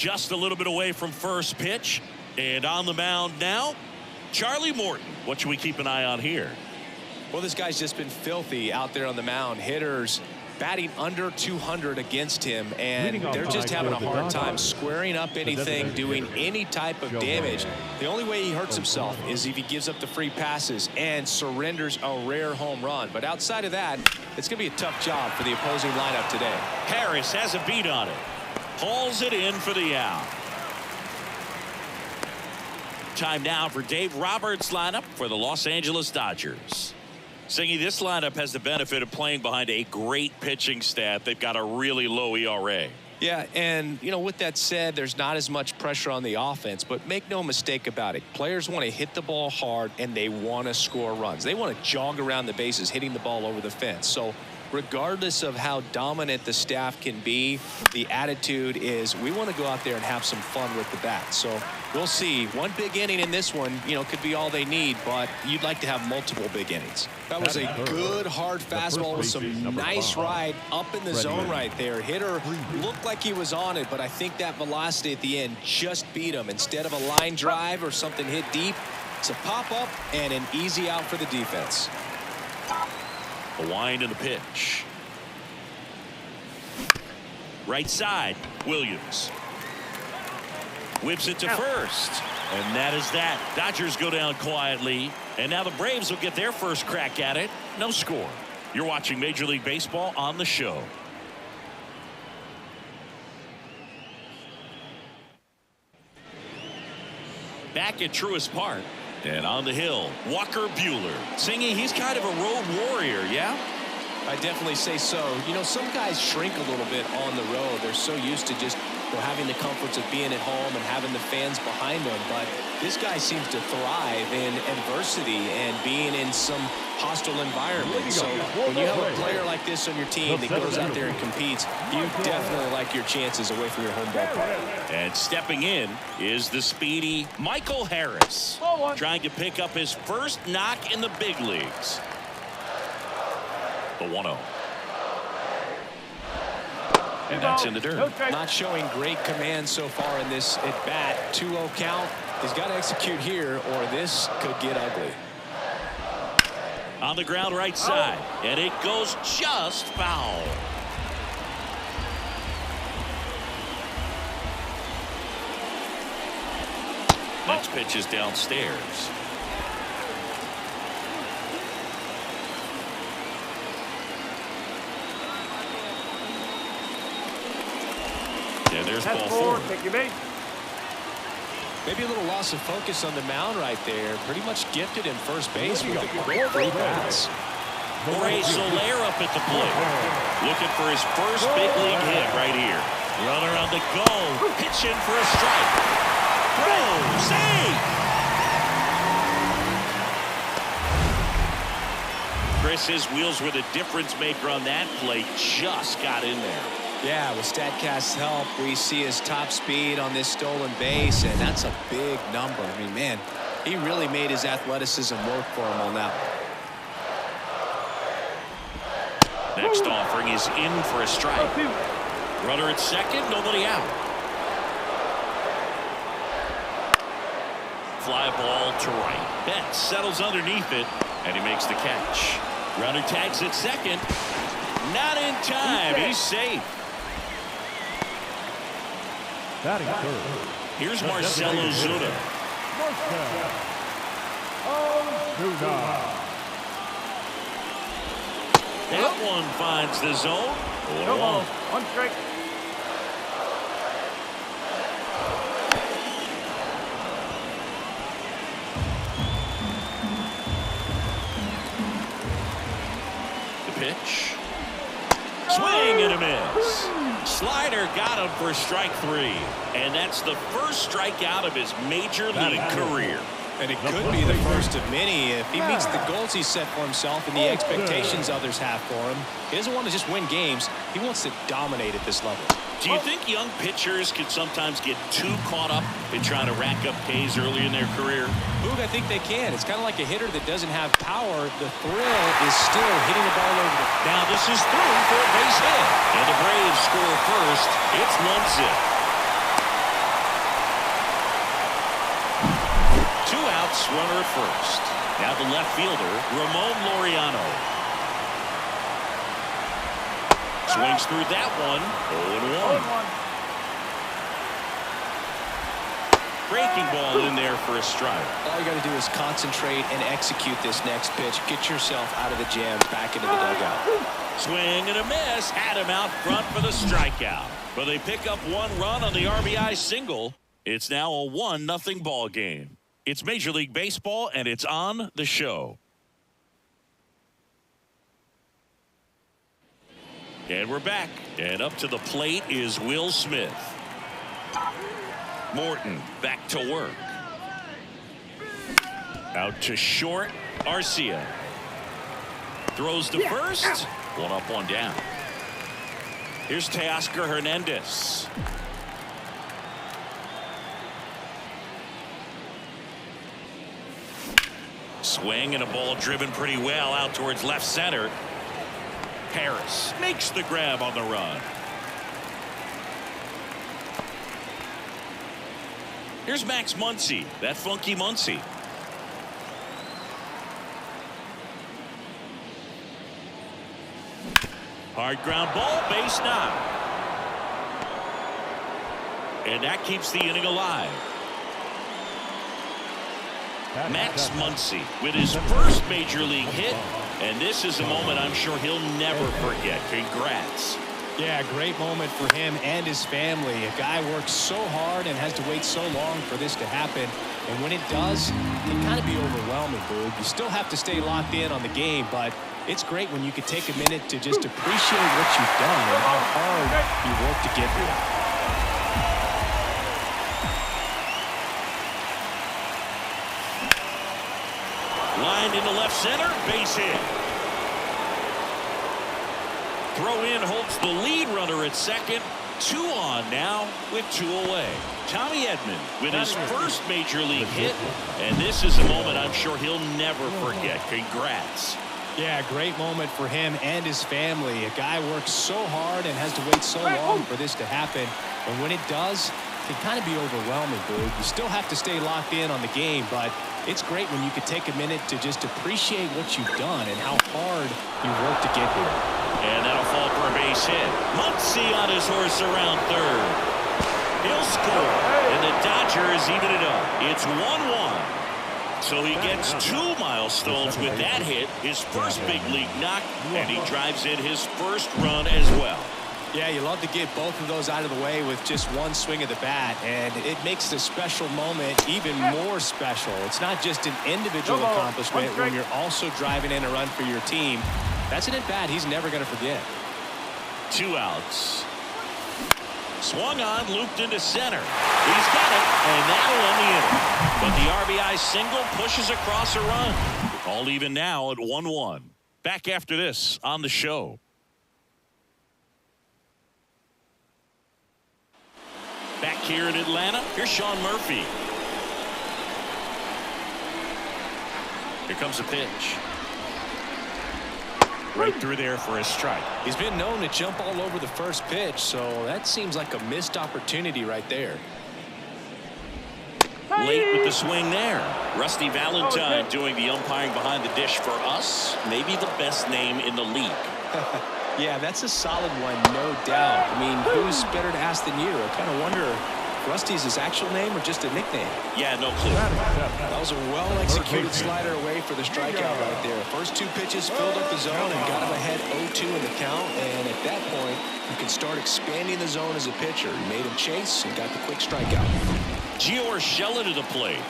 Just a little bit away from first pitch. And on the mound now, Charlie Morton. What should we keep an eye on here? Well, this guy's just been filthy out there on the mound. Hitters batting under 200 against him, and they're just having a hard time squaring up anything, doing any type of damage. The only way he hurts himself is if he gives up the free passes and surrenders a rare home run. But outside of that, it's going to be a tough job for the opposing lineup today. Harris has a beat on it. Hauls it in for the out. Time now for Dave Roberts' lineup for the Los Angeles Dodgers. Singy, this lineup has the benefit of playing behind a great pitching staff. They've got a really low ERA. Yeah, and, you know, with that said, there's not as much pressure on the offense, but make no mistake about it. Players want to hit the ball hard, and they want to score runs. They want to jog around the bases, hitting the ball over the fence. So regardless of how dominant the staff can be, the attitude is we want to go out there and have some fun with the bat. So we'll see. One big inning in this one, you know, could be all they need, but you'd like to have multiple big innings. That was a good, hard fastball with some nice ride up in the zone right there. Hitter looked like he was on it, but I think that velocity at the end just beat him. Instead of a line drive or something hit deep, it's a pop-up and an easy out for the defense. A wind in the pitch. Right side, Williams. Whips it to first. And that is that. Dodgers go down quietly. And now the Braves will get their first crack at it. No score. You're watching Major League Baseball on the show. Back at Truist Park. And on the hill, Walker Buehler. Singy, he's kind of a road warrior, yeah? I definitely say so. You know, some guys shrink a little bit on the road. They're so used to just having the comforts of being at home and having the fans behind them. But this guy seems to thrive in adversity and being in some hostile environment. So when you have a player like this on your team that goes out there and competes, you definitely like your chances away from your home ballpark. And stepping in is the speedy Michael Harris, trying to pick up his first knock in the big leagues. The 1-0. And that's in the dirt. Not showing great command so far in this at bat. 2-0 count. He's got to execute here or this could get ugly. On the ground right side. And it goes just foul. Next pitch is downstairs. And there's ball four. Take your base. Maybe a little loss of focus on the mound right there. Pretty much gifted in first base with a quick free pass. Jorge Soler up at the plate. Looking for his first big league hit right here. Runner on the go. Pitch in for a strike. Throw. Save. Chris, his wheels were the difference maker on that play. Just got in there. Yeah, with StatCast's help, we see his top speed on this stolen base, and that's a big number. I mean, man, he really made his athleticism work for him on that one. Next offering is in for a strike. Runner at second, nobody out. Fly ball to right. Betts settles underneath it, and he makes the catch. Runner tags at second. Not in time. He's safe. Batting third. Here's Marcell Ozuna. That one finds the zone. 0-1. One strike. The pitch. Swing and a miss. Slider got him for strike three. And that's the first strikeout of his major league career. And it could be the first of many if he meets the goals he set for himself and the expectations others have for him. He doesn't want to just win games. He wants to dominate at this level. Do you think young pitchers can sometimes get too caught up in trying to rack up Ks early in their career? Boog, I think they can. It's kind of like a hitter that doesn't have power. The thrill is still hitting the ball over. Now this is through for a base hit. And the Braves score first. It's 1-0. runner at first. Now the left fielder, Ramon Laureano. Swings through that one. 0-1. Breaking ball in there for a strike. All you got to do is concentrate and execute this next pitch. Get yourself out of the jam, back into the dugout. Swing and a miss. Had him out front for the strikeout. But they pick up one run on the RBI single. It's now a 1-0 ball game. It's Major League Baseball, and it's on the show. And we're back. And up to the plate is Will Smith. Morton back to work. Out to short. Arcia. Throws to first. One up, one down. Here's Teoscar Hernandez. Swing and a ball driven pretty well out towards left center. Harris makes the grab on the run. Here's Max Muncy, that funky Muncy. Hard ground ball, base knock. And that keeps the inning alive. Max Muncy with his first major league hit. And this is a moment I'm sure he'll never forget. Congrats. Yeah, great moment for him and his family. A guy works so hard and has to wait so long for this to happen. And when it does, it can kind of be overwhelming, Boog. You still have to stay locked in on the game, but it's great when you can take a minute to just appreciate what you've done and how hard you worked to get here. Lined into left center, base hit. Throw in holds the lead runner at second. 2 on now with 2 away. Tommy Edman with his first major league hit. And this is a moment I'm sure he'll never forget. Congrats. Yeah, great moment for him and his family. A guy works so hard and has to wait so long for this to happen. And when it does, it can kind of be overwhelming, Boog. You still have to stay locked in on the game, but it's great when you can take a minute to just appreciate what you've done and how hard you worked to get here. And that'll fall for a base hit. Muncy on his horse around third. He'll score. And the Dodgers even it up. It's 1-1. So he gets 2 milestones with that hit, his first big league knock, and he drives in his first run as well. Yeah, you love to get both of those out of the way with just one swing of the bat, and it makes the special moment even more special. It's not just an individual accomplishment when you're also driving in a run for your team. That's an at-bat he's never going to forget. 2 outs. Swung on, looped into center. He's got it, and that'll end the inning. But the RBI single pushes across a run. All even now at 1-1. Back after this on the show. Back here in Atlanta, here's Sean Murphy. Here comes a pitch. Right through there for a strike. He's been known to jump all over the first pitch, so that seems like a missed opportunity right there. Late with the swing there. Rusty Valentine doing the umpiring behind the dish for us. Maybe the best name in the league. Yeah, that's a solid one, no doubt. I mean, who's better to ask than you? I kind of wonder if Rusty's his actual name or just a nickname. Yeah, no clue. That was a well-executed slider away for the strikeout right there. First 2 pitches filled up the zone and got him ahead 0-2 in the count. And at that point, you can start expanding the zone as a pitcher. He made him chase and got the quick strikeout. Gio Urshela to the plate.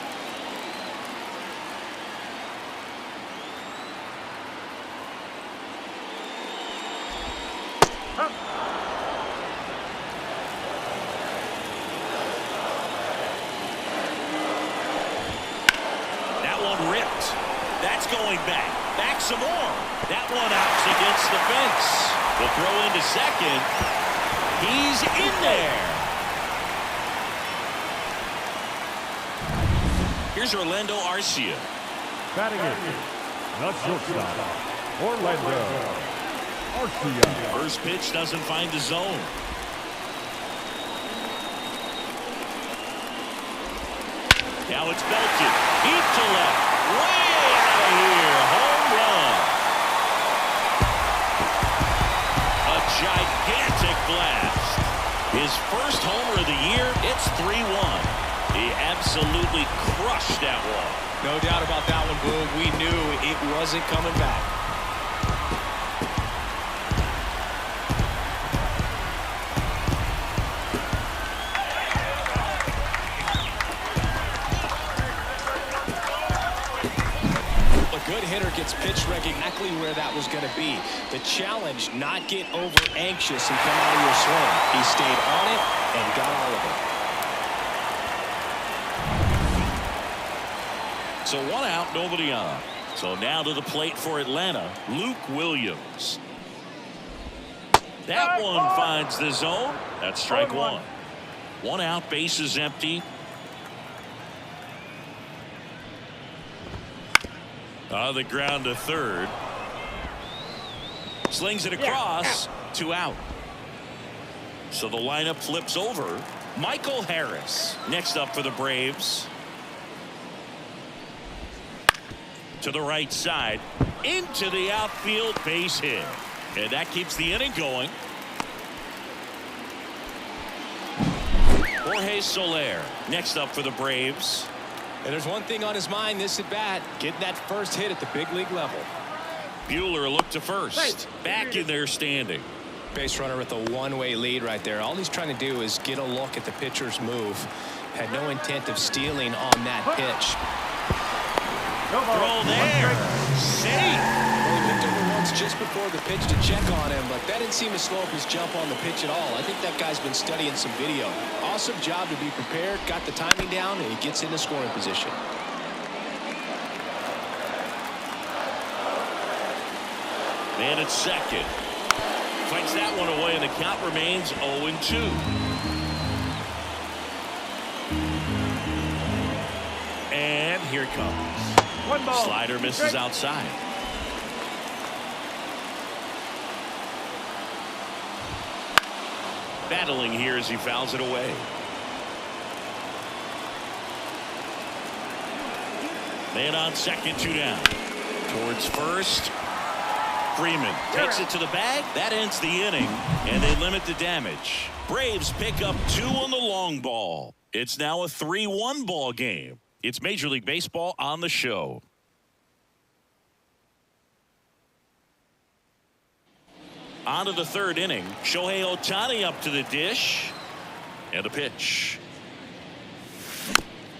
That's going back. Back some more. That one out against the fence. The throw into second. He's in there. Here's Orlando Arcia. Batting it, the shortstop, Orlando Arcia. First pitch doesn't find the zone. Now it's belted. Deep to left. Way out of here. Home run. A gigantic blast. His first homer of the year. It's 3-1. He absolutely crushed that one. No doubt about that one, Boog. We knew it wasn't coming back. Good hitter gets pitch rec exactly where that was going to be. The challenge, not get over anxious and come out of your swing. He stayed on it and got all of it. So 1 out, nobody on. So now to the plate for Atlanta, Luke Williams. That one finds the zone. That's strike one. 1 out, bases empty. The ground to third. Slings it across. 2 out. So the lineup flips over. Michael Harris next up for the Braves. To the right side. Into the outfield, base hit. And that keeps the inning going. Jorge Soler next up for the Braves. And there's one thing on his mind this at bat, getting that first hit at the big league level. Buehler looked to first. Back in there standing. Base runner with a one-way lead right there. All he's trying to do is get a look at the pitcher's move. Had no intent of stealing on that pitch. Throw there. Safe. Well, he picked over once just before the pitch to check on him, but that didn't seem to slow up his jump on the pitch at all. I think that guy's been studying some video. Awesome job to be prepared, got the timing down, and he gets into scoring position. Man at second. Fights that one away, and the count remains 0-2. And here it comes. Slider misses outside. Battling here as he fouls it away. Man on second, 2 down. Towards first. Freeman takes it to the bag. That ends the inning, and they limit the damage. Braves pick up 2 on the long ball. It's now a 3-1 ball game. It's Major League Baseball on the show. On to the third inning. Shohei Ohtani up to the dish. And a pitch.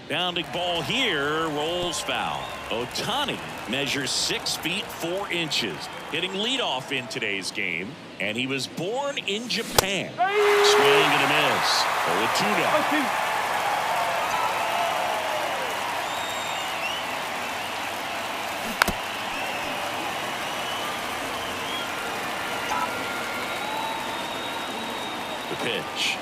Bounding ball here. Rolls foul. Ohtani measures 6 feet 4 inches. Hitting leadoff in today's game. And he was born in Japan. Swing and a miss. 0-2 now. Pitch.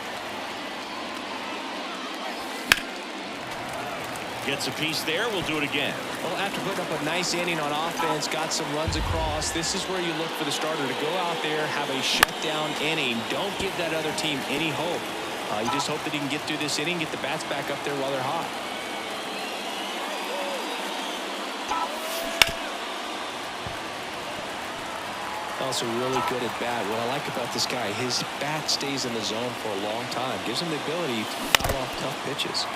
Gets a piece there. We'll do it again. Well, after putting up a nice inning on offense, got some runs across, this is where you look for the starter to go out there, have a shutdown inning. Don't give that other team any hope. You just hope that he can get through this inning, get the bats back up there while they're hot. Also really good at bat. What I like about this guy, his bat stays in the zone for a long time. Gives him the ability to foul off tough pitches.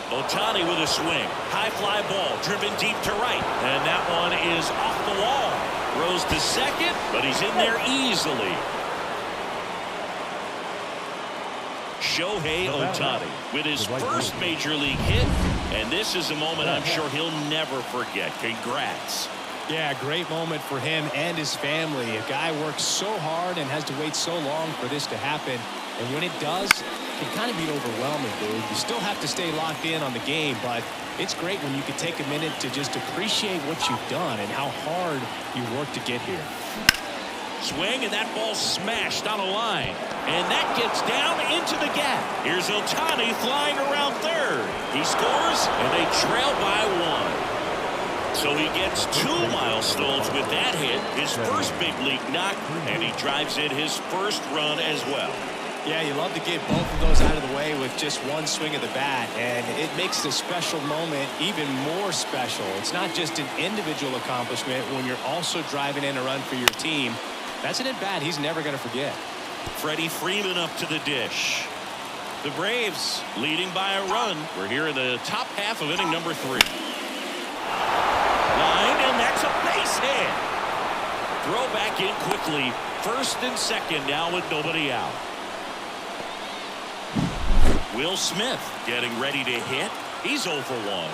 Ohtani with a swing. High fly ball driven deep to right. And that one is off the wall. Rose to second, but he's in there easily. Shohei Ohtani with his first major league hit, and this is a moment I'm sure he'll never forget. Congrats. Yeah, great moment for him and his family. A guy works so hard and has to wait so long for this to happen, and when it does, it can kind of be overwhelming, dude. You still have to stay locked in on the game, but it's great when you can take a minute to just appreciate what you've done and how hard you worked to get here. Swing, and that ball smashed on a line. And that gets down into the gap. Here's Ohtani flying around third. He scores, and they trail by 1. So he gets 2 milestones with that hit, his first big league knock, and he drives in his first run as well. Yeah, you love to get both of those out of the way with just one swing of the bat, and it makes the special moment even more special. It's not just an individual accomplishment when you're also driving in a run for your team. That's an at-bat he's never going to forget. Freddie Freeman up to the dish. The Braves leading by a run. We're here in the top half of inning number 3. Line, and that's a base hit. Throw back in quickly. First and second now with nobody out. Will Smith getting ready to hit. He's 0 for 1.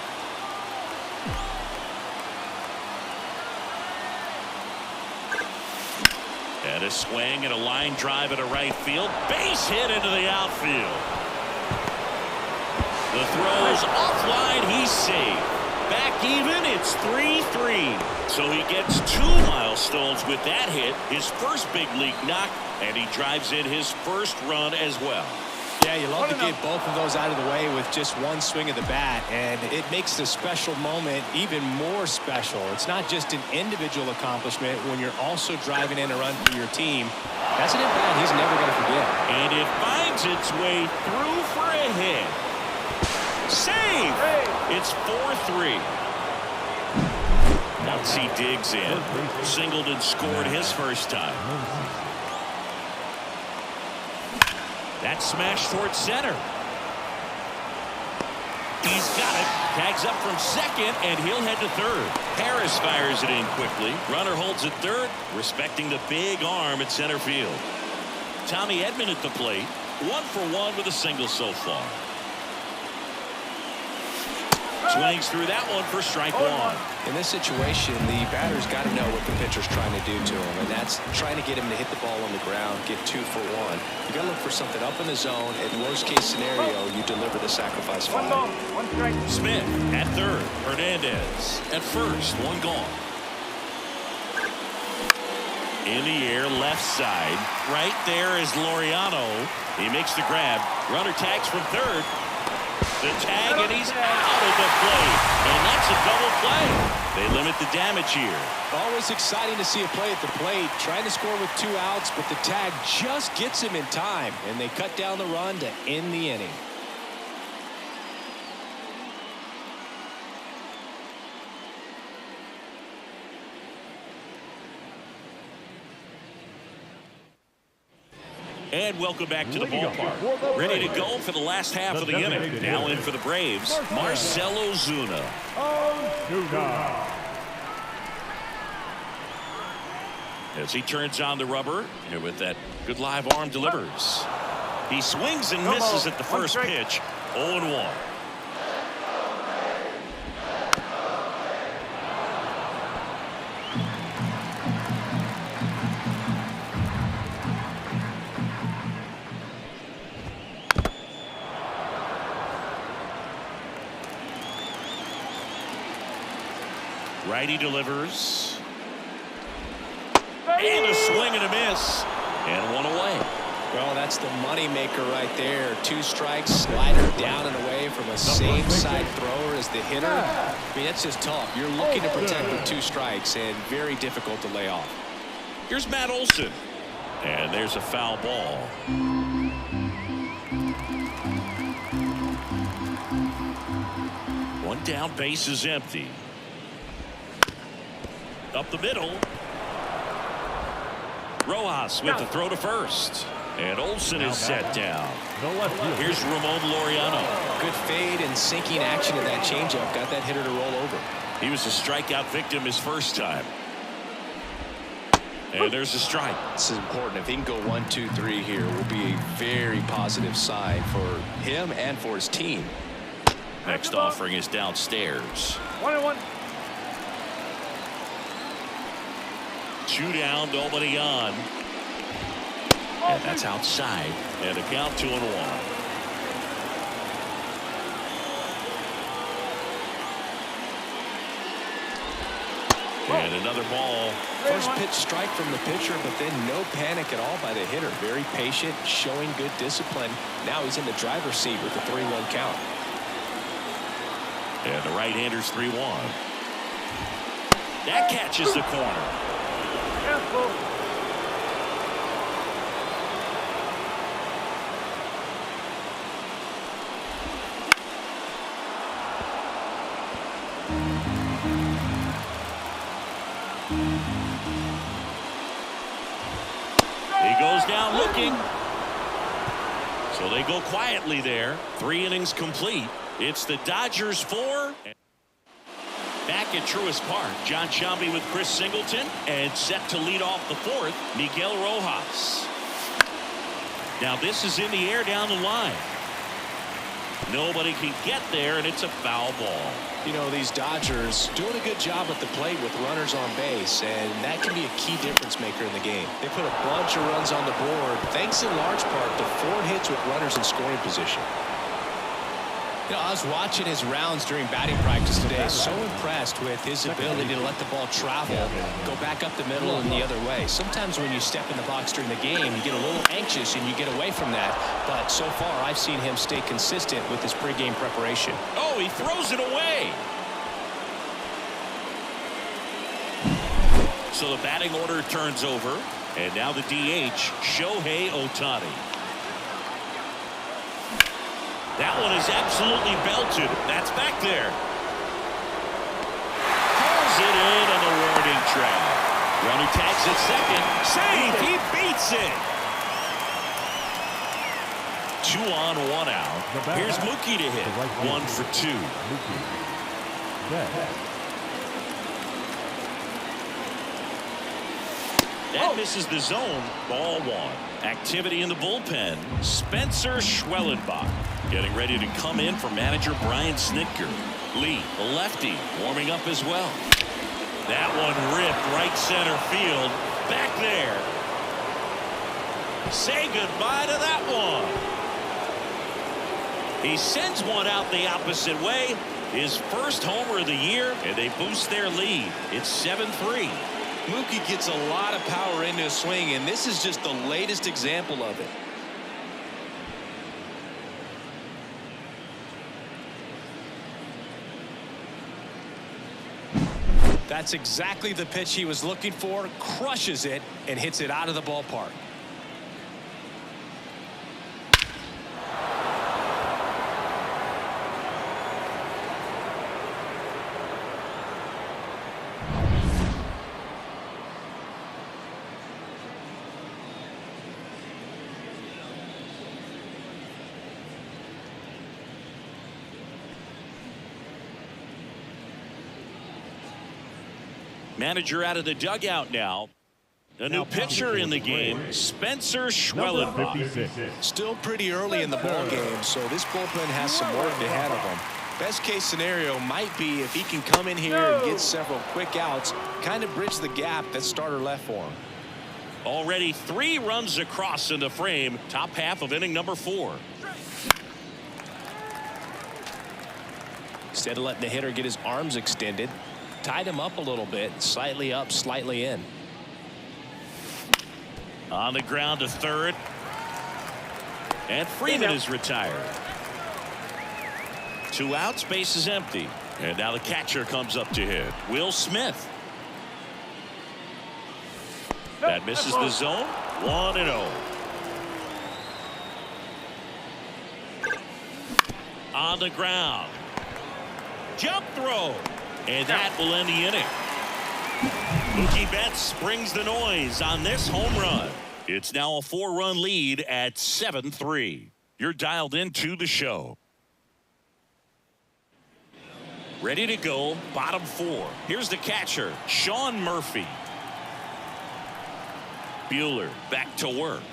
And a swing and a line drive into right field. Base hit into the outfield. The throw's offline. He's safe. Back even. It's 3-3. So he gets 2 milestones with that hit, his first big league knock, and he drives in his first run as well. Yeah, you love to get both of those out of the way with just one swing of the bat, and it makes the special moment even more special. It's not just an individual accomplishment when you're also driving in a run for your team. That's an at-bat he's never going to forget. And it finds its way through for a hit. Save! It's 4-3. Once he digs in, Singleton scored his first time. That smash towards center. He's got it. Tags up from second, and he'll head to third. Harris fires it in quickly. Runner holds at third, respecting the big arm at center field. Tommy Edman at the plate. 1 for 1 with a single so far. Swings through that one for strike 1. In this situation, the batter's got to know what the pitcher's trying to do to him, and that's trying to get him to hit the ball on the ground, get 2 for 1. You got to look for something up in the zone. In worst case scenario, you deliver the sacrifice fly. Smith at third. Hernandez at first. 1 gone. In the air, left side. Right there is Laureano. He makes the grab. Runner tags from third. The tag, and he's out of the play. And that's a double play. They limit the damage here. Always exciting to see a play at the plate. Trying to score with 2 outs, but the tag just gets him in time, and they cut down the run to end the inning. And welcome back to the ballpark. Ready to go for the last half of the inning. Now in for the Braves, Marcell Ozuna. As he turns on the rubber, and with that good live arm delivers. He swings and misses at the first pitch. 0-1. Righty delivers. And a swing and a miss. And 1 away. Well, that's the money maker right there. 2 strikes, slider down and away from a same side thrower as the hitter. I mean, that's just tough. You're looking to protect with 2 strikes, and very difficult to lay off. Here's Matt Olson. And there's a foul ball. One down, base is empty. Up the middle. Rojas with the throw to first. And Olson is set down. Here's Ramon Laureano. Good fade and sinking action of that changeup. Got that hitter to roll over. He was a strikeout victim his first time. And there's a strike. This is important. If he can go 1, 2, 3 here, will be a very positive sign for him and for his team. Next offering is downstairs. 1-1. 2 down, nobody on. And that's outside. And a count 2-1. And another ball. First pitch strike from the pitcher, but then no panic at all by the hitter. Very patient, showing good discipline. Now he's in the driver's seat with the 3-1 count. And the right-hander's 3-1. That catches the corner. Cancel. He goes down looking. So they go quietly there. 3 innings complete. It's the Dodgers 4. Back at Truist Park, John Sciambi with Chris Singleton, and set to lead off the 4th, Miguel Rojas. Now this is in the air down the line. Nobody can get there, and it's a foul ball. You know, these Dodgers doing a good job at the plate with runners on base, and that can be a key difference maker in the game. They put a bunch of runs on the board, thanks in large part to 4 hits with runners in scoring position. You know, I was watching his rounds during batting practice today. So impressed with his ability to let the ball travel, go back up the middle and the other way. Sometimes when you step in the box during the game, you get a little anxious and you get away from that. But so far, I've seen him stay consistent with his pregame preparation. Oh, he throws it away. So the batting order turns over. And now the DH, Shohei Ohtani. That one is absolutely belted. That's back there. Pulls it in on the warning track. Runner tags at second. Save. He beats it. 2 on, 1 out. Here's Mookie to hit. 1 for 2. That misses the zone. Ball 1. Activity in the bullpen. Spencer Schwellenbach getting ready to come in for manager Brian Snitker. Lee, the lefty, warming up as well. That one ripped right center field. Back there. Say goodbye to that one. He sends one out the opposite way. His first homer of the year, and they boost their lead. It's 7-3. Mookie gets a lot of power into his swing, and this is just the latest example of it. That's exactly the pitch he was looking for. Crushes it and hits it out of the ballpark. Manager out of the dugout now. A new pitcher in the game, Spencer Schwellenbach. Still pretty early in the ball game, so this bullpen has some work ahead of him. Best case scenario might be if he can come in here and get several quick outs, kind of bridge the gap that starter left for him. Already 3 runs across in the frame, top half of inning number 4. Instead of letting the hitter get his arms extended, tied him up a little bit, slightly up, slightly in. On the ground to third. And Freeman is retired. 2 outs, base is empty. And now the catcher comes up to hit. Will Smith. That misses the zone. 1-0. On the ground. Jump throw. And that will end the inning. Mookie Betts brings the noise on this home run. It's now a 4-run lead at 7-3. You're dialed into the show. Ready to go, bottom 4. Here's the catcher, Sean Murphy. Buehler back to work.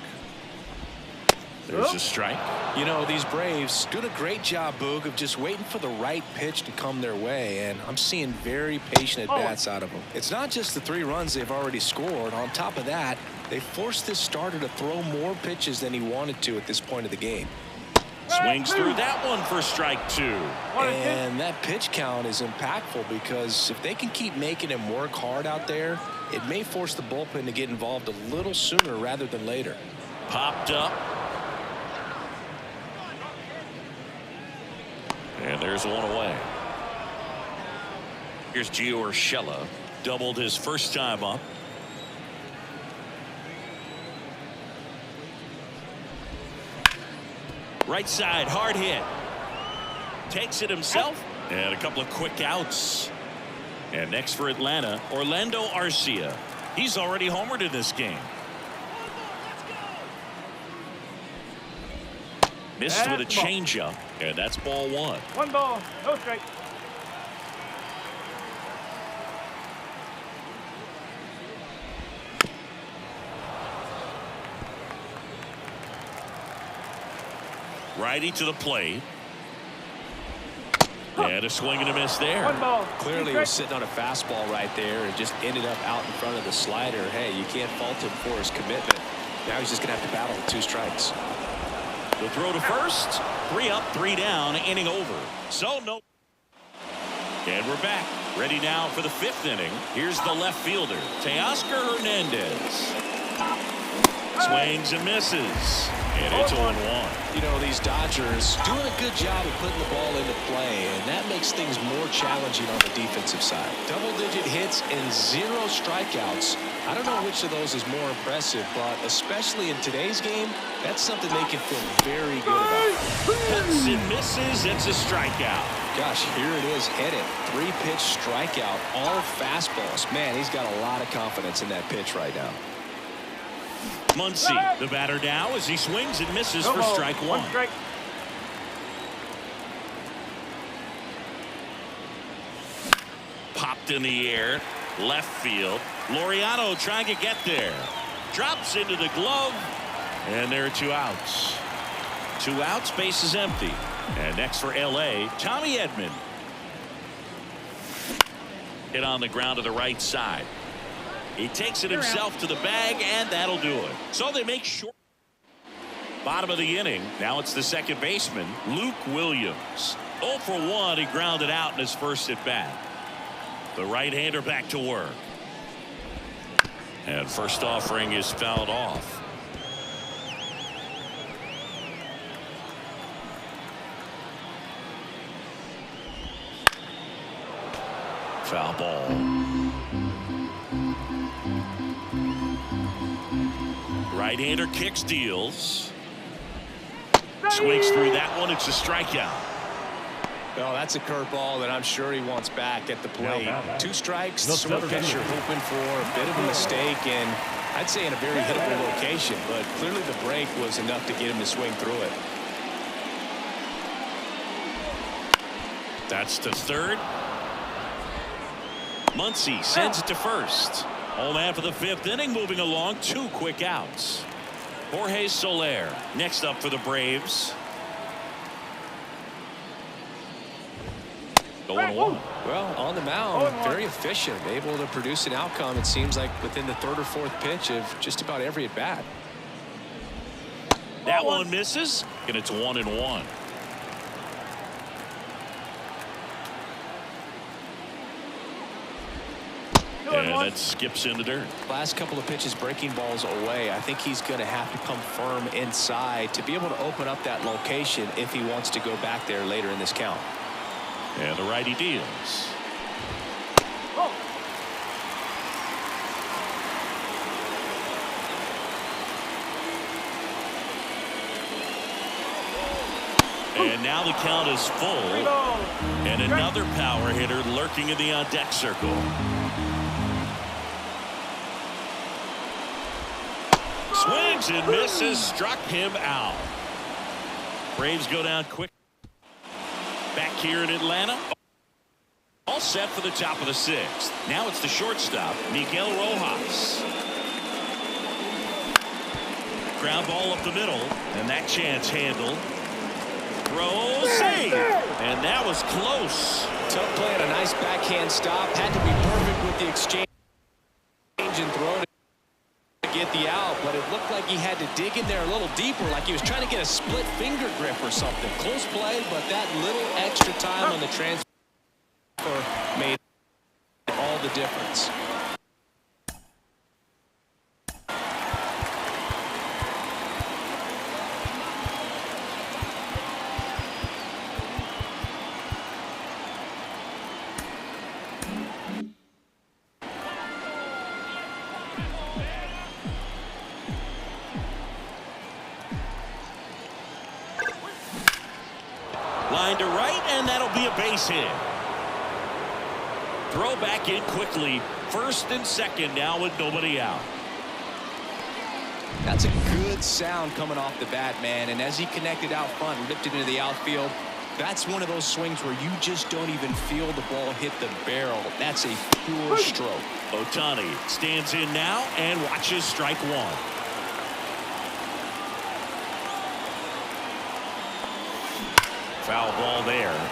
There's a strike. You know, these Braves doing a great job, Boog, of just waiting for the right pitch to come their way, and I'm seeing very patient at-bats out of them. It's not just the 3 runs they've already scored. On top of that, they forced this starter to throw more pitches than he wanted to at this point of the game. Swings through that one for strike 2. And that pitch count is impactful because if they can keep making him work hard out there, it may force the bullpen to get involved a little sooner rather than later. Popped up. And there's one away. Here's Gio Urshela. doubled his first time up. Right side, hard hit. Takes it himself. And a couple of quick outs. And next for Atlanta, Orlando Arcia. He's already homered in this game. Missed with a changeup, and that's ball one. One ball, no strike. Righty to the plate. And a swing and a miss there. One ball. Clearly he was sitting on a fastball right there and just ended up out in front of the slider. Hey, you can't fault him for his commitment. Now he's just going to have to battle with 2 strikes. The throw to first. 3 up, 3 down, inning over. So no. And we're back. Ready now for the 5th inning. Here's the left fielder, Teoscar Hernandez. Swings and misses. And it's 0-1. You know, these Dodgers doing a good job of putting the ball into play, and that makes things more challenging on the defensive side. Double-digit hits and 0 strikeouts. I don't know which of those is more impressive, but especially in today's game, that's something they can feel very good about. Hits and misses. It's a strikeout. Gosh, here it is, hit it. 3-pitch strikeout, all fastballs. Man, he's got a lot of confidence in that pitch right now. Muncy, the batter now as he swings and misses for strike 1. One strike. Popped in the air, left field. Laureano trying to get there. Drops into the glove, and there are 2 outs. 2 outs, base is empty. And next for L.A., Tommy Edman. Hit on the ground to the right side. He takes it himself to the bag, and that'll do it. So they make short. Bottom of the inning. Now it's the second baseman, Luke Williams. 0 for 1. He grounded out in his first at bat. The right-hander back to work. And first offering is fouled off. Foul ball. Right-hander kicks, deals. Swings through that one. It's a strikeout. Well, that's a curveball that I'm sure he wants back at the plate. 2 strikes, the swing pitcher hoping for a bit of a mistake, and I'd say in a very hittable location, but clearly the break was enough to get him to swing through it. That's to third. Muncy sends it to first. All man for the 5th inning, moving along, 2 quick outs. Jorge Soler next up for the Braves. 0-1. Well, on the mound, very efficient, able to produce an outcome, it seems like, within the 3rd or 4th pitch of just about every at bat. That one misses, and it's 1-1. And that skips in the dirt. Last couple of pitches breaking balls away. I think he's going to have to come firm inside to be able to open up that location if he wants to go back there later in this count. And the righty deals. And now the count is full. And another power hitter lurking in the on-deck circle. Swings and misses, struck him out. Braves go down quick. Back here in Atlanta. All set for the top of the 6th. Now it's the shortstop, Miguel Rojas. Ground ball up the middle, and that chance handled. Throw, save, and that was close. Tough play and a nice backhand stop. Had to be perfect with the exchange and throw to get the out, but it looked like he had to dig in there a little deeper, like he was trying to get a split finger grip or something. Close play, but that little extra time on the transfer made all the difference. to right, and that'll be a base hit. Throw back in quickly. First and second now with nobody out. That's a good sound coming off the bat, man. And as he connected out front and ripped it into the outfield, that's one of those swings where you just don't even feel the ball hit the barrel. That's a pure stroke. Ohtani stands in now and watches strike one. Foul ball there.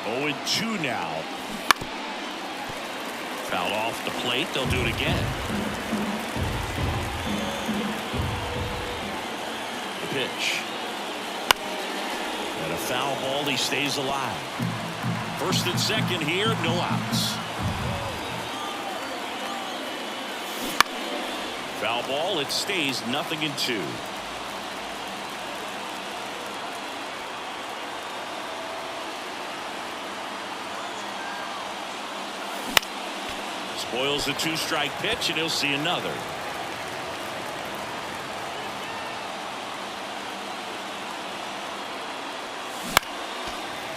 Oh, and 2 now. Foul off the plate. They'll do it again. The pitch. And a foul ball. He stays alive. First and second here. No outs. Foul ball. It stays 0-2. Spoils a 2-strike pitch, and he'll see another.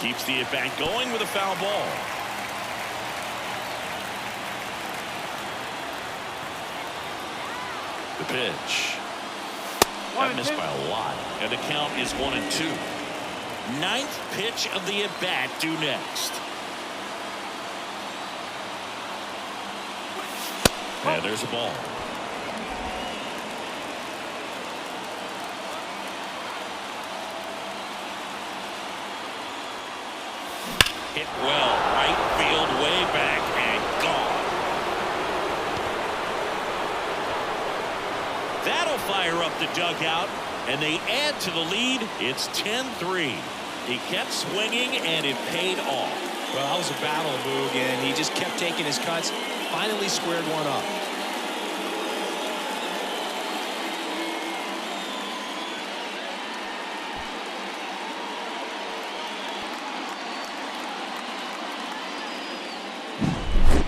Keeps the at-bat going with a foul ball. The pitch. That missed by a lot, and the count is 1-2. 9th pitch of the at-bat due next. And there's a ball. Hit well, right field, way back, and gone. That'll fire up the dugout, and they add to the lead. It's 10-3. He kept swinging, and it paid off. Well, that was a battle, Boog, and he just kept taking his cuts. Finally squared one up.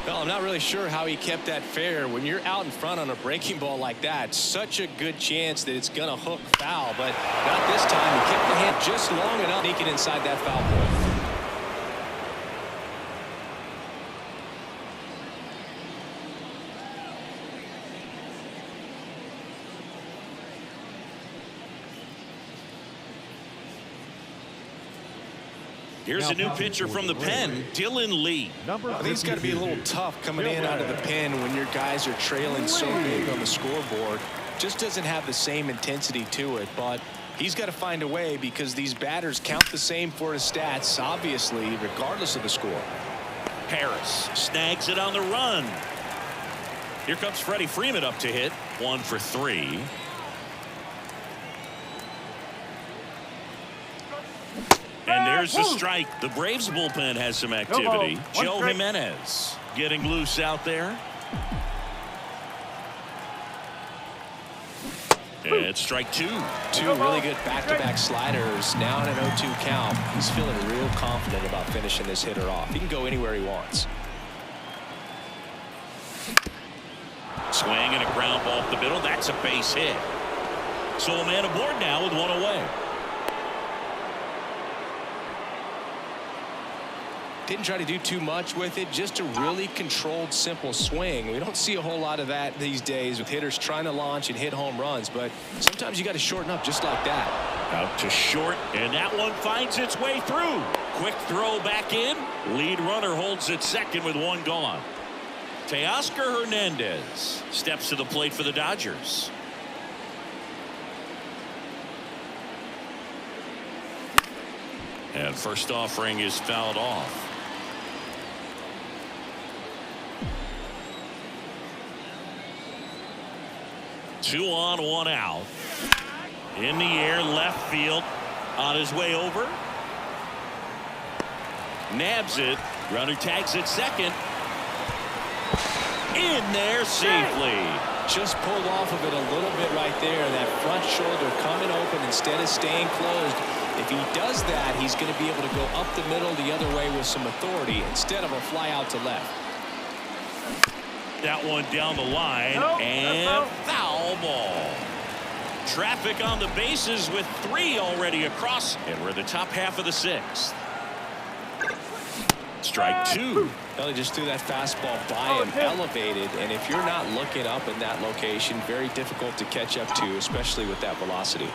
Well, I'm not really sure how he kept that fair. When you're out in front on a breaking ball like that, such a good chance that it's going to hook foul, but not this time. He kept the hand just long enough, sneaking inside that foul ball. Here's a new pitcher from the pen, Dylan Lee. I think it's got to be a little tough coming in out of the pen when your guys are trailing so big on the scoreboard. Just doesn't have the same intensity to it, but he's got to find a way because these batters count the same for his stats, obviously, regardless of the score. Harris snags it on the run. Here comes Freddie Freeman up to hit. 1 for 3. And there's the strike. The Braves bullpen has some activity. Joe Jimenez getting loose out there. And it's strike 2. 2 really good back-to-back sliders. Now in an 0-2 count. He's feeling real confident about finishing this hitter off. He can go anywhere he wants. Swing and a ground ball up the middle. That's a base hit. So a man aboard now with 1 away. Didn't try to do too much with it, just a really controlled, simple swing. We don't see a whole lot of that these days with hitters trying to launch and hit home runs, but sometimes you got to shorten up just like that. Out to short, and that one finds its way through. Quick throw back in. Lead runner holds at second with 1 gone. Teoscar Hernandez steps to the plate for the Dodgers. And first offering is fouled off. Two on, 1 out. In the air, left field. On his way over. Nabs it. Runner tags at second. In there safely. Just pulled off of it a little bit right there. That front shoulder coming open instead of staying closed. If he does that, he's going to be able to go up the middle the other way with some authority instead of a fly out to left. That one down the line, and foul ball. Traffic on the bases with 3 already across, and we're in the top half of the 6th. Strike 2. Well, they just threw that fastball by him, elevated, and if you're not looking up in that location, very difficult to catch up to, especially with that velocity.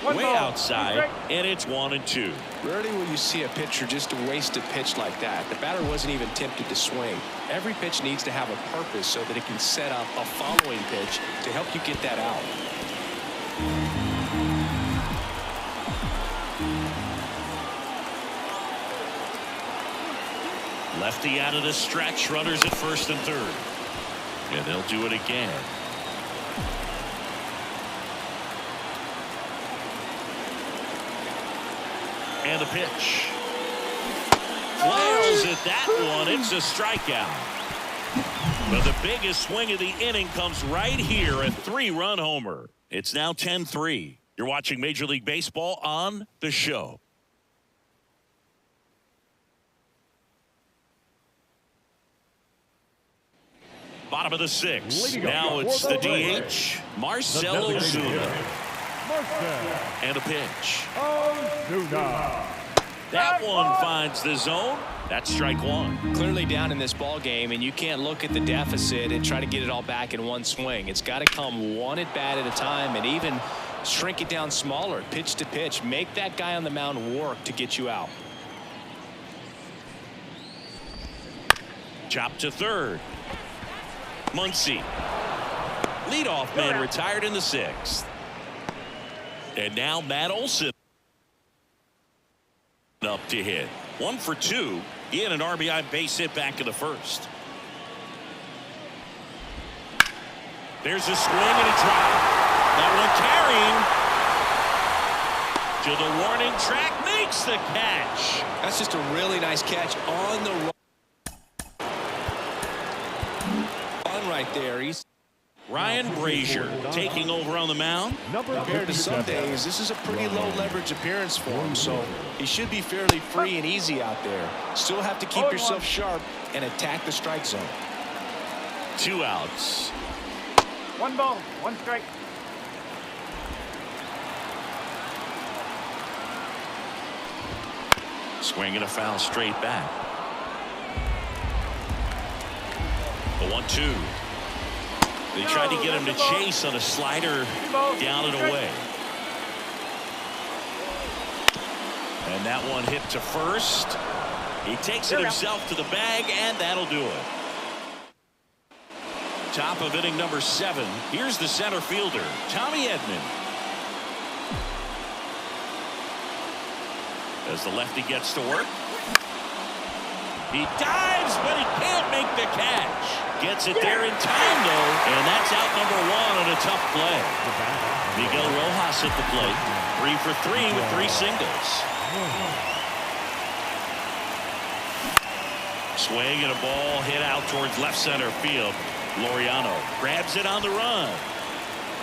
Way outside, and it's 1-2. Rarely will you see a pitcher just waste a pitch like that. The batter wasn't even tempted to swing. Every pitch needs to have a purpose so that it can set up a following pitch to help you get that out. Lefty out of the stretch, runners at first and third. And they'll do it again. And the pitch. Flails at that one. It's a strikeout. But the biggest swing of the inning comes right here, a 3-run homer. It's now 10-3. You're watching Major League Baseball on The Show. Bottom of the 6th. Now it's the DH, Marcell Ozuna. And a pitch. That one finds the zone. That's strike 1. Clearly down in this ball game, and you can't look at the deficit and try to get it all back in one swing. It's got to come one at bat at a time, and even shrink it down smaller, pitch to pitch. Make that guy on the mound work to get you out. Chop to third. Muncy. Leadoff man retired in the 6th. And now Matt Olson up to hit. 1 for 2. He had an RBI base hit back in the 1st. There's a swing and a drive. That one carrying to the warning track, makes the catch. That's just a really nice catch on the run right there. He's Ryan Brazier taking over on the mound. compared to some days, this is a pretty low leverage appearance for him, so he should be fairly free and easy out there. Still have to keep yourself sharp and attack the strike zone. 2 outs. 1 ball, 1 strike. Swing and a foul straight back. The 1-2. They tried to get him to chase on a slider down and away. And that one hit to first. He takes it himself to the bag, and that'll do it. Top of inning number 7. Here's the center fielder, Tommy Edman. As the lefty gets to work. He dives, but he can't make the catch. Gets it there in time, though, and that's out number 1 on a tough play. Miguel Rojas at the plate. 3 for 3 with 3 singles. Swing and a ball hit out towards left center field. Laureano grabs it on the run.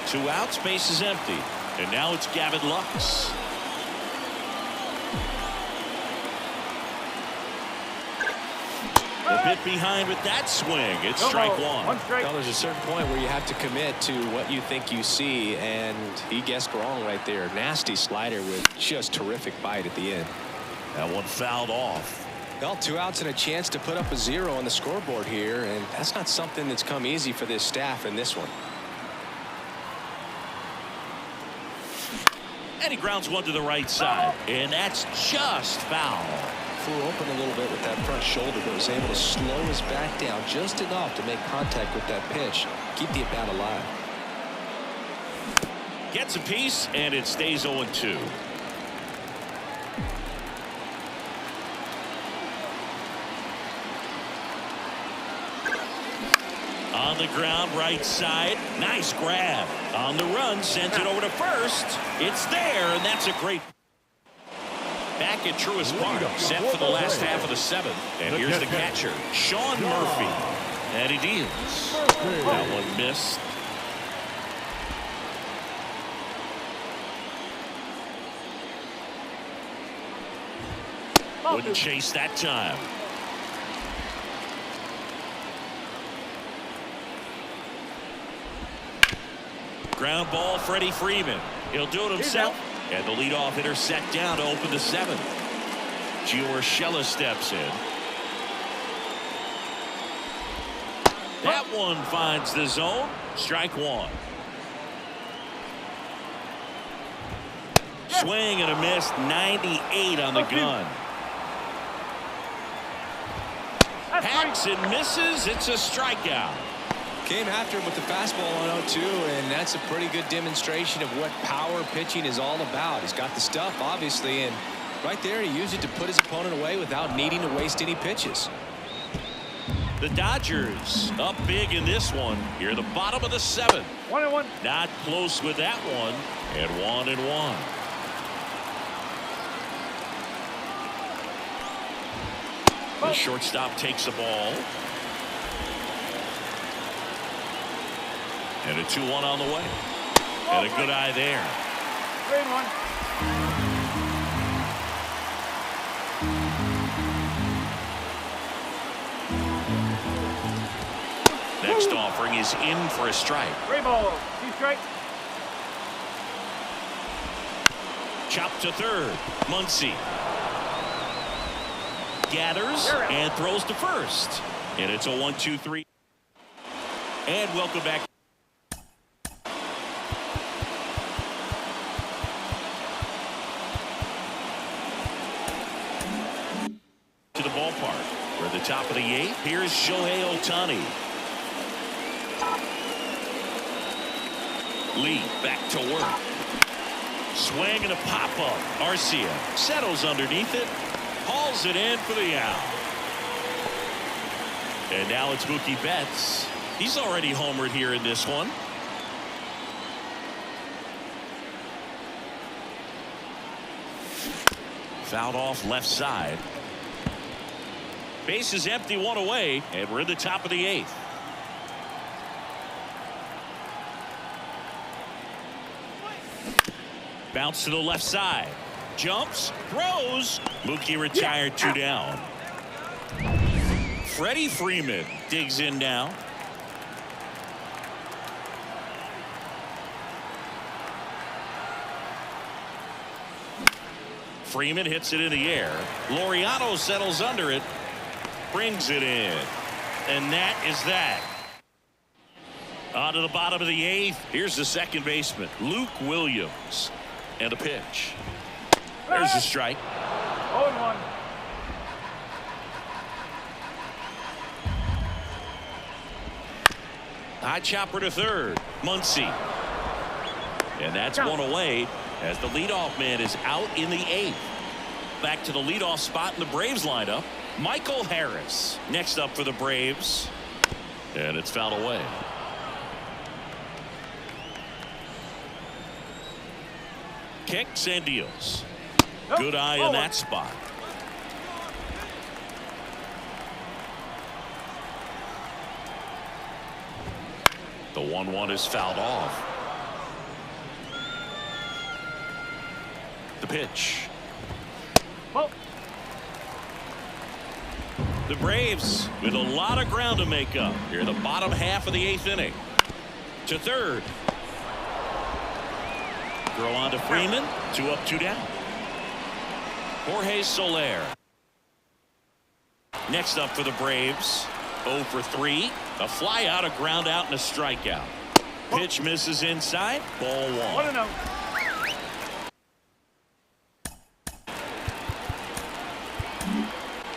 2 outs, base is empty. And now it's Gavin Lux. A bit behind with that swing. It's strike 1. Well, there's a certain point where you have to commit to what you think you see, and he guessed wrong right there. Nasty slider with just terrific bite at the end. That one fouled off. Well, 2 outs and a chance to put up a 0 on the scoreboard here, and that's not something that's come easy for this staff in this one. And he grounds one to the right side, and that's just foul. Flew open a little bit with that front shoulder, but was able to slow his back down just enough to make contact with that pitch. Keep the at-bat alive. Gets a piece, and it stays 0-2. On the ground, right side. Nice grab. On the run, sends it over to first. It's there, and that's a great. Back at Truist Park, set for the last half of the 7th. And here's the catcher, Sean Murphy. And he deals. That one missed. Wouldn't chase that time. Ground ball, Freddie Freeman. He'll do it himself. And the leadoff hitter set down to open the seventh. Urshela steps in. That one finds the zone. Strike one. Swing and a miss. 98 on the gun. Hacks and misses. It's a strikeout. Came after him with the fastball on 0-2, and that's a pretty good demonstration of what power pitching is all about. He's got the stuff, obviously, and right there he used it to put his opponent away without needing to waste any pitches. The Dodgers up big in this one. Here, the bottom of the seventh. 1-1. Not close with that one. And 1-1. The shortstop takes the ball. And a 2-1 on the way. And a good eye there. 3-1. Next offering is in for a strike. 3 balls, 2 strikes. Chop to third. Muncy gathers and throws to first. And it's a 1-2-3. And welcome back. To the ballpark. We're at the top of the 8th. Here's Shohei Ohtani. Lee back to work. Swing and a pop-up. Arcia settles underneath it. Hauls it in for the out. And now it's Mookie Betts. He's already homered here in this one. Fouled off left side. Base is empty, 1 away, and we're in the top of the 8th. Bounce to the left side. Jumps, throws. Mookie retired, 2 down. Freddie Freeman digs in now. Freeman hits it in the air. Laureano settles under it. Brings it in. And that is that. On to the bottom of the 8th. Here's the second baseman, Luke Williams. And a pitch. There's a strike. 0-1. High chopper to third. Muncy. And that's 1 away as the leadoff man is out in the 8th. Back to the leadoff spot in the Braves lineup. Michael Harris next up for the Braves. And it's fouled away. Kicks and deals. Good eye in that spot. The 1-1 is fouled off. The pitch. The Braves with a lot of ground to make up here in the bottom half of the 8th inning. To third. Throw on to Freeman. 2 up, 2 down. Jorge Soler. Next up for the Braves. 0 for 3. A fly out, a ground out, and a strikeout. Pitch misses inside. Ball 1. 1-0.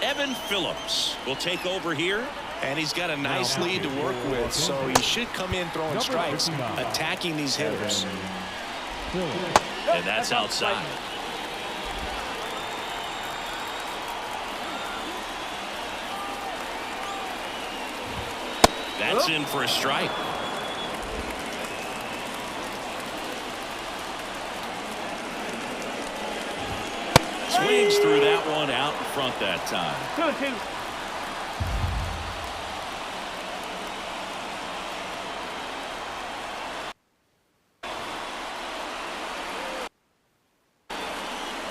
Evan Phillips will take over here. And he's got a nice lead to work with, so he should come in throwing strikes, attacking these hitters. And that's outside. That's in for a strike. Swings through that one out in front that time. 2-2.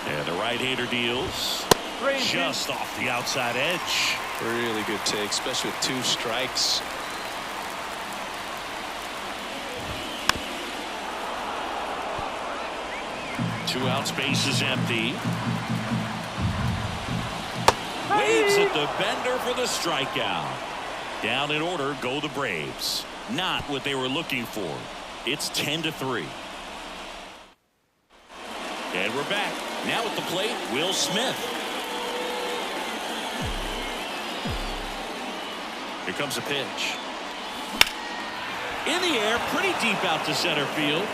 And the right-hander deals just off the outside edge. Really good take, especially with 2 strikes. 2 outs, base is empty. Waves at the bender for the strikeout. Down in order go the Braves. Not what they were looking for. It's 10-3. And we're back. Now at the plate, Will Smith. Here comes a pitch. In the air, pretty deep out to center field.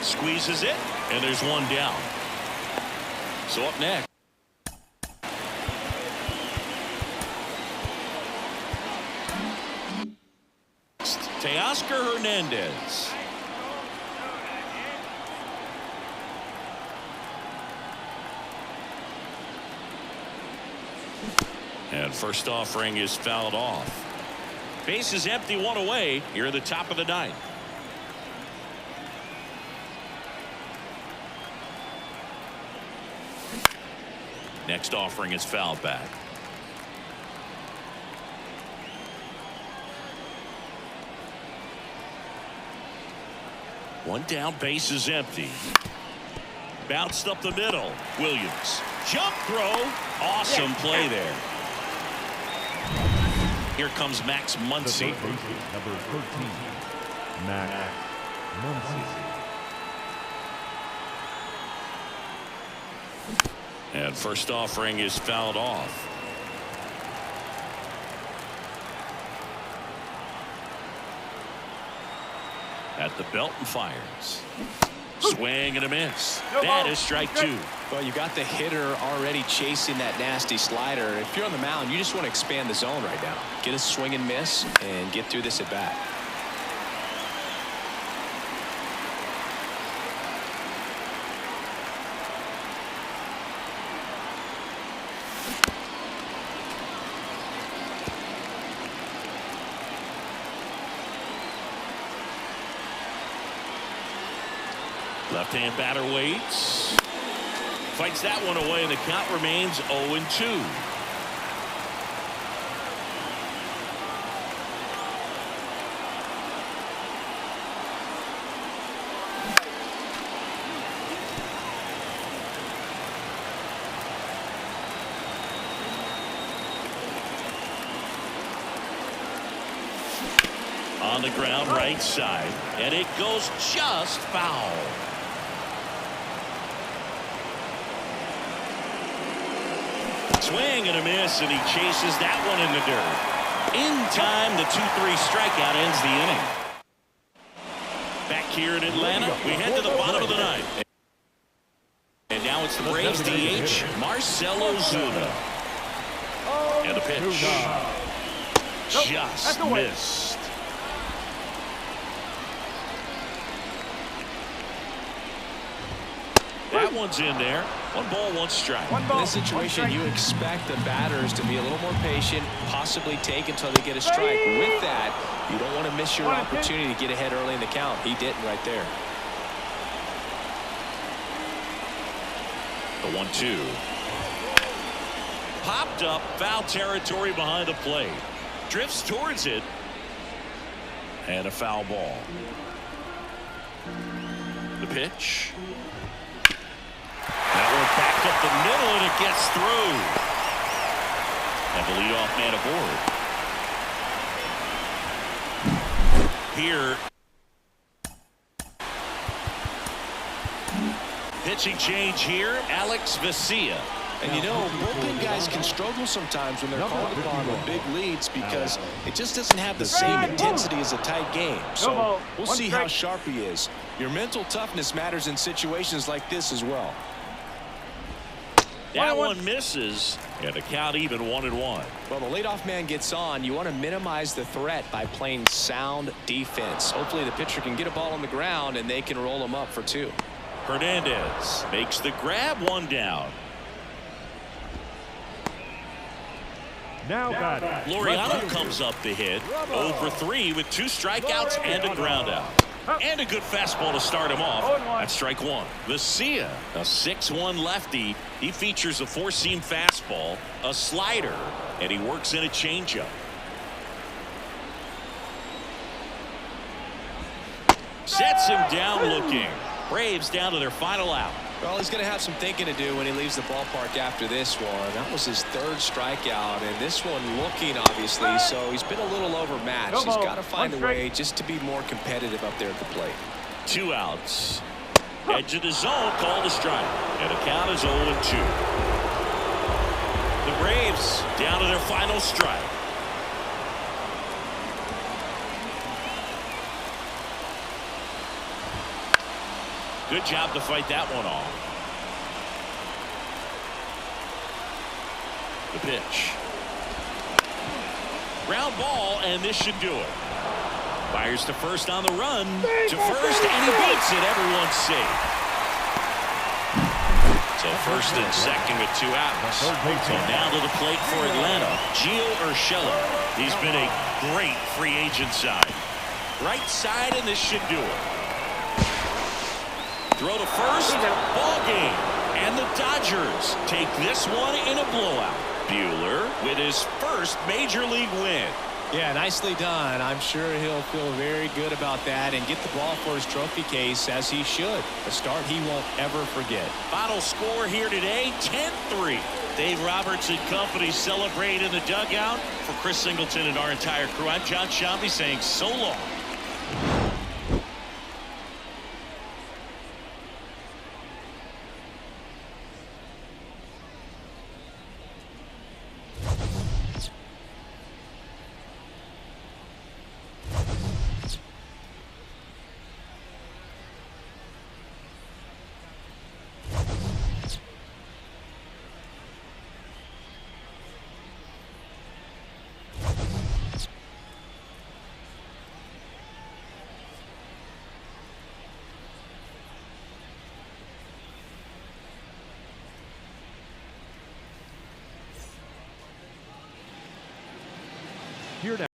Squeezes it, and there's one down. So up next. Teoscar Hernandez. And first offering is fouled off. Base is empty, 1 away. Here at the top of the 9th. Next offering is fouled back. One down, base is empty. Bounced up the middle. Williams. Jump throw. Awesome play there. Here comes Max Muncy. Number 13, Max Muncy. And first offering is fouled off. At the belt and fires. Swing and a miss. That is strike 2. Well, you got the hitter already chasing that nasty slider. If you're on the mound, you just want to expand the zone right now. Get a swing and miss and get through this at bat. Left-hand batter waits. Fights that one away, and the count remains 0-2. On the ground, right side, and it goes just foul. Swing and a miss, and he chases that one in the dirt. In time, the 2-3 strikeout ends the inning. Back here in Atlanta, we head to the bottom of the 9th. And now it's the Braves DH, Marcell Ozuna. And the pitch. Just missed. That one's in there. 1 ball, 1 strike. In this situation, you expect the batters to be a little more patient, possibly take until they get a strike. With that, you don't want to miss your opportunity to get ahead early in the count. He didn't right there. The 1-2. Popped up, foul territory behind the plate. Drifts towards it. And a foul ball. The pitch. That one back up the middle, and it gets through. And the leadoff man aboard. Here. Pitching change here, Alex Vesia. And you know, bullpen guys can struggle sometimes when they're called upon with big leads because it just doesn't have the same intensity as a tight game. So we'll see how sharp he is. Your mental toughness matters in situations like this as well. That one misses, and the count even 1-1. Well, the leadoff man gets on. You want to minimize the threat by playing sound defense. Hopefully the pitcher can get a ball on the ground and they can roll him up for 2. Hernandez makes the grab, 1 down. Now batting. Laureano comes up to hit. 0 for 3 with 2 strikeouts and a ground out. And a good fastball to start him off. That's strike 1. Vesia, a 6'1 lefty. He features a 4-seam fastball, a slider, and he works in a changeup. Sets him down looking. Braves down to their final out. Well, he's going to have some thinking to do when he leaves the ballpark after this one. That was his third strikeout, and this one looking, obviously, so he's been a little overmatched. He's got to find a way just to be more competitive up there at the plate. 2 outs. Edge of the zone, called a strike. And the count is 0-2. The Braves down to their final strike. Good job to fight that one off. The pitch. Ground ball, and this should do it. Fires to first on the run. To first, and he beats it. Everyone's safe. So first and second with 2 outs. So now to the plate for Atlanta, Gio Urshela. He's been a great free agent sign. Right side, and this should do it. Throw to first, ball game. And the Dodgers take this one in a blowout. Buehler with his first major league win. Yeah, nicely done. I'm sure he'll feel very good about that and get the ball for his trophy case, as he should. A start he won't ever forget. Final score here today, 10-3. Dave Roberts and company celebrate in the dugout. For Chris Singleton and our entire crew, I'm John Shambi saying so long. Here now.